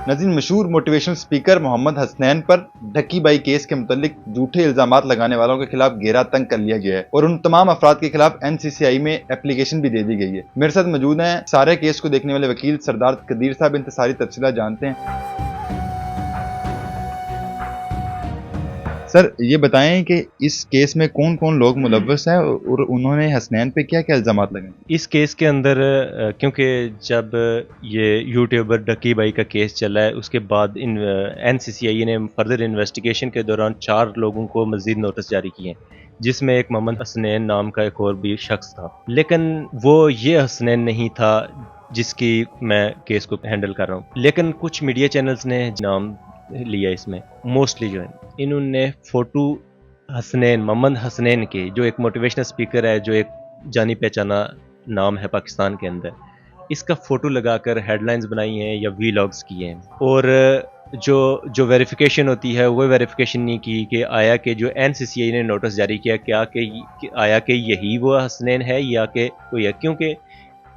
नाज़रीन, मशहूर motivational speaker Mohammad Hasnain पर ढक्की बाई केस के मुतालिक झूठे इल्जामात लगाने वालों के खिलाफ घेरा तंग कर लिया गया है और उन तमाम अफराद के खिलाफ NCCI में एप्लीकेशन भी दे दी गई है। मेरे साथ मौजूद हैं सारे केस को देखने वाले वकील सरदार कदीर साहब। इनसे सारी तफसीलात जानते हैं। सर, ये बताएं कि इस केस में कौन कौन लोग मुलव्वस हैं और उन्होंने हसनैन पे क्या क्या इल्जामात लगाए? इस केस के अंदर क्योंकि जब ये यूट्यूबर डकी बाई का केस चला है, उसके बाद NCCI ने फर्दर इन्वेस्टिगेशन के दौरान 4 लोगों को मज़ीद नोटिस जारी किए, जिसमें एक मोहम्मद हसनैन नाम का एक और भी शख्स था। लेकिन वो ये हसनैन नहीं था जिसकी मैं केस को हैंडल कर रहा हूँ। लेकिन कुछ मीडिया चैनल्स ने नाम लिया इसमें, मोस्टली जो है इन्होंने फ़ोटो हसनैन, मोहम्मद हसनैन के, जो एक मोटिवेशनल स्पीकर है, जो एक जानी पहचाना नाम है पाकिस्तान के अंदर, इसका फ़ोटो लगाकर हेडलाइंस बनाई हैं या वीलॉग्स किए हैं। और जो वेरिफिकेशन होती है वो वेरिफिकेशन नहीं की कि आया कि जो NCCI ने नोटिस जारी किया क्या कि आया कि यही वो हसनैन है या कि कोई है, क्योंकि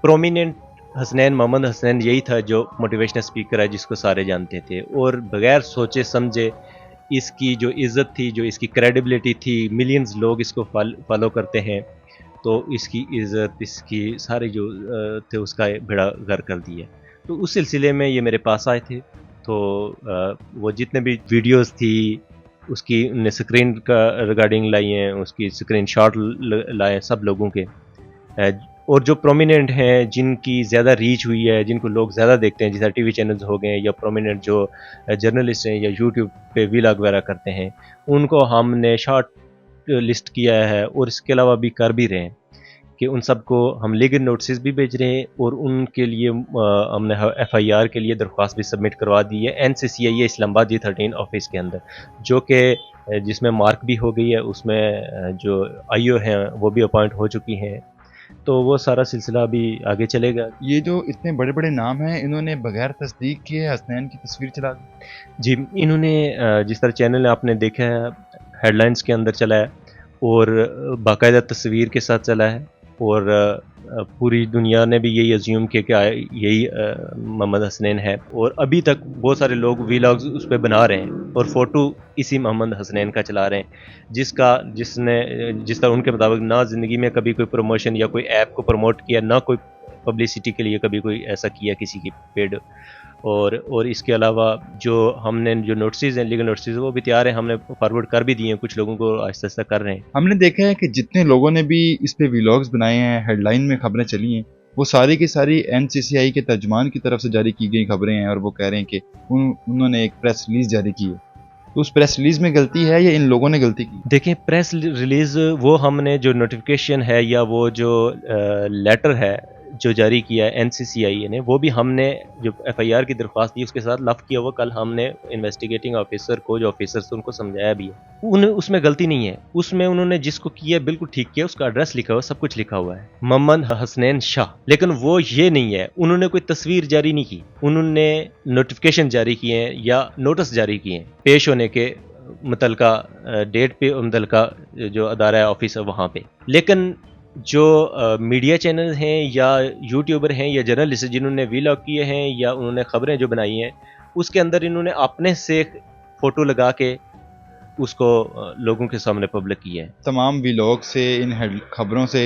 प्रोमिनेंट हसनैन, मोहम्मद हसनैन यही था जो मोटिवेशनल स्पीकर है जिसको सारे जानते थे, और बगैर सोचे समझे इसकी जो इज़्ज़त थी, जो इसकी क्रेडिबिलिटी थी, मिलियंस लोग इसको फॉलो करते हैं, तो इसकी इज़्ज़त, इसकी सारी जो थे उसका बेड़ा गर्क कर दिया। तो उस सिलसिले में ये मेरे पास आए थे। तो वो जितने भी वीडियोस थी उसकी उन्हें स्क्रीन का रिगार्डिंग लाई हैं, उसकी स्क्रीन शॉट लाए सब लोगों के, और जो प्रोमिनेंट हैं, जिनकी ज़्यादा रीच हुई है, जिनको लोग ज़्यादा देखते हैं, जैसे TV चैनल्स हो गए या प्रोमिनेंट जो जर्नलिस्ट हैं या यूट्यूब पे व्लॉग वगैरह करते हैं, उनको हमने शॉर्ट लिस्ट किया है और इसके अलावा भी कर भी रहे हैं कि उन सबको हम लीगल नोटिस भी भेज रहे हैं और उनके लिए हमने FIR के लिए दरख्वास्त भी सबमिट करवा दी है NCCI इस्लामाबाद G13 ऑफिस के अंदर, जो कि जिसमें मार्क भी हो गई है, उसमें जो IO हैं वो भी अपॉइंट हो चुकी हैं। तो वो सारा सिलसिला अभी आगे चलेगा। ये जो इतने बड़े बड़े नाम हैं, इन्होंने बगैर तस्दीक किए हसनैन की तस्वीर चला दी? जी, इन्होंने जिस तरह चैनल आपने देखा है, हेडलाइंस के अंदर चला है और बाकायदा तस्वीर के साथ चला है, और पूरी दुनिया ने भी यही अज्यूम किया कि यही मोहम्मद हसनैन है, और अभी तक बहुत सारे लोग वीलॉग्स उस पर बना रहे हैं और फ़ोटो इसी मोहम्मद हसनैन का चला रहे हैं, जिस तरह उनके मुताबिक ना ज़िंदगी में कभी कोई प्रमोशन या कोई ऐप को प्रमोट किया, ना कोई पब्लिसिटी के लिए कभी कोई ऐसा किया किसी की पेड। और इसके अलावा जो हमने जो नोटिस हैं, लीगल नोटिस, वो भी तैयार हैं, हमने फॉरवर्ड कर भी दिए हैं, कुछ लोगों को आहिस्ता आहिस्ता कर रहे हैं। हमने देखा है कि जितने लोगों ने भी इस पे व्लॉग्स बनाए हैं, हेडलाइन में खबरें चली हैं, वो सारी की सारी NCCI के तर्जुमान की तरफ से जारी की गई खबरें हैं, और वो कह रहे हैं कि उन्होंने एक प्रेस रिलीज जारी की है। तो उस प्रेस रिलीज में गलती है या इन लोगों ने गलती की? देखें, प्रेस रिलीज़ वो हमने जो नोटिफिकेशन है या वो जो लेटर है जो जारी किया है NCCI ने, वो भी हमने जो FIR की दरख्वास्त दी उसके साथ लफ किया हुआ, कल हमने इन्वेस्टिगेटिंग ऑफिसर को, जो ऑफिसर्स उनको समझाया भी है। उसमें गलती नहीं है, उसमें उन्होंने जिसको किया बिल्कुल ठीक किया, उसका एड्रेस लिखा हुआ, सब कुछ लिखा हुआ है, मोहम्मद हसनैन शाह। लेकिन वो ये नहीं है, उन्होंने कोई तस्वीर जारी नहीं की, उन्होंने नोटिफिकेशन जारी किए हैं या नोटिस जारी किए हैं पेश होने के मुतलका डेट पे, मुतलका जो अदारा है, ऑफिस है, वहाँ पे। लेकिन जो मीडिया चैनल हैं या यूट्यूबर हैं या जर्नलिस्ट जिन्होंने व्लॉग किए हैं या उन्होंने खबरें जो बनाई हैं, उसके अंदर इन्होंने अपने से फ़ोटो लगा के उसको लोगों के सामने पब्लिक किया है। तमाम व्लॉग से, इन खबरों से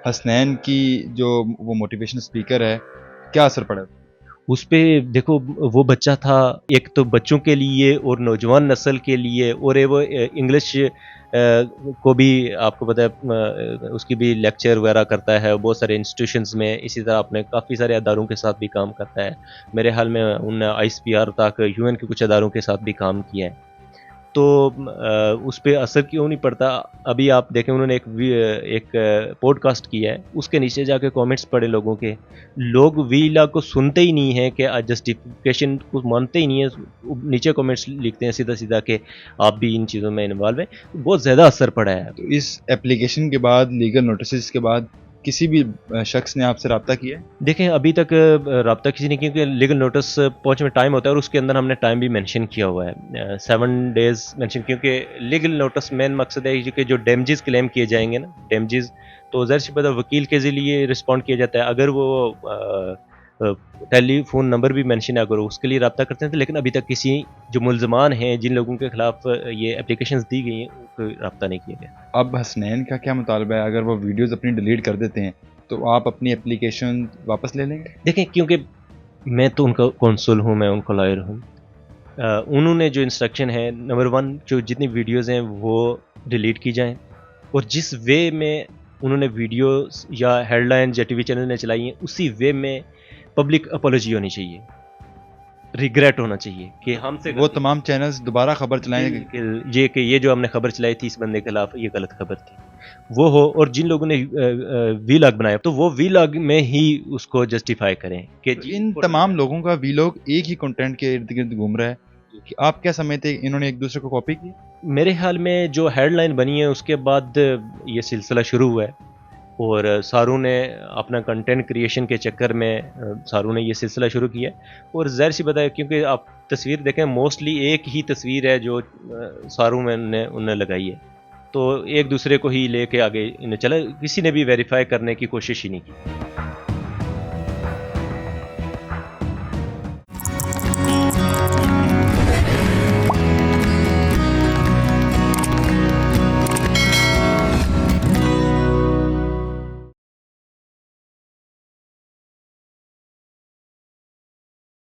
हसनैन की जो वो मोटिवेशनल स्पीकर है, क्या असर पड़ा? उस पे देखो, वो बच्चा था, एक तो बच्चों के लिए और नौजवान नस्ल के लिए, और वो इंग्लिश को भी आपको पता है उसकी भी लेक्चर वगैरह करता है बहुत सारे इंस्टीट्यूशंस में, इसी तरह अपने काफ़ी सारे अदारों के साथ भी काम करता है। मेरे हाल में उन्होंने ISPR तक UN के कुछ अदारों के साथ भी काम किया है। तो उस पर असर क्यों नहीं पड़ता? अभी आप देखें, उन्होंने एक पॉडकास्ट किया है, उसके नीचे जाके कमेंट्स पढ़े लोगों के, लोग वीला को सुनते ही नहीं है कि जस्टिफिकेशन को मानते ही नहीं है, नीचे कमेंट्स लिखते हैं सीधा सीधा कि आप भी इन चीज़ों में इन्वॉल्व हैं। बहुत ज़्यादा असर पड़ा है। तो इस एप्लीकेशन के बाद, लीगल नोटिस के बाद, किसी भी शख्स ने आपसे रब्ता किया है? देखें, अभी तक रब्ता किसी ने, क्योंकि लीगल नोटिस पहुँच में टाइम होता है और उसके अंदर हमने टाइम भी मेंशन किया हुआ है, 7 डेज़ मेंशन, क्योंकि लीगल नोटिस मेन मकसद है कि जो डैमेजेस क्लेम किए जाएंगे ना, डैमेजेस, तो ज़ाहिर सी बात है वकील के ज़रिए रिस्पॉन्ड किया जाता है। अगर वो ٹیلی فون نمبر بھی مینشن اگر اس کے لیے رابطہ کرتے ہیں، لیکن ابھی تک کسی جو ملزمان ہیں جن لوگوں کے خلاف یہ اپلیکیشنز دی گئی ہیں ان کو رابطہ نہیں کیا گیا۔ اب حسنین کا کیا مطالبہ ہے؟ اگر وہ ویڈیوز اپنی ڈیلیٹ کر دیتے ہیں تو آپ اپنی اپلیکیشن واپس لے لیں گے؟ دیکھیں، کیونکہ میں تو ان کا کونسل ہوں، میں ان کا لائر ہوں، انہوں نے جو انسٹرکشن ہے، نمبر 1 جو جتنی ویڈیوز ہیں وہ ڈیلیٹ کی جائیں، اور جس وے میں انہوں نے ویڈیوز یا ہیڈ لائنز یا ٹی وی چینل نے چلائی ہیں اسی وے میں پبلک اپولوجی ہونی چاہیے، ریگریٹ ہونا چاہیے کہ ہم سے وہ تمام چینلز دوبارہ خبر چلائیں گے کہ یہ جو ہم نے خبر چلائی تھی اس بندے کے خلاف یہ غلط خبر تھی، وہ ہو، اور جن لوگوں نے وی لاگ بنایا تو وہ وی لاگ میں ہی اس کو جسٹیفائی کریں کہ ان تمام لوگوں کا وی لاگ ایک ہی کنٹینٹ کے ارد گرد گھوم رہا ہے، کہ آپ کیا سمجھتے ہیں انہوں نے ایک دوسرے کو کاپی کی؟ میرے خیال میں جو ہیڈ لائن بنی ہے اس کے بعد یہ سلسلہ شروع ہوا ہے، اور سارو نے اپنا کنٹینٹ کریشن کے چکر میں سارو نے یہ سلسلہ شروع کیا، اور ظاہر سی بات ہے کیونکہ آپ تصویر دیکھیں موسٹلی ایک ہی تصویر ہے جو سارو میں انہوں نے لگائی ہے، تو ایک دوسرے کو ہی لے کے آگے انہیں چلا، کسی نے بھی ویریفائی کرنے کی کوشش ہی نہیں کی۔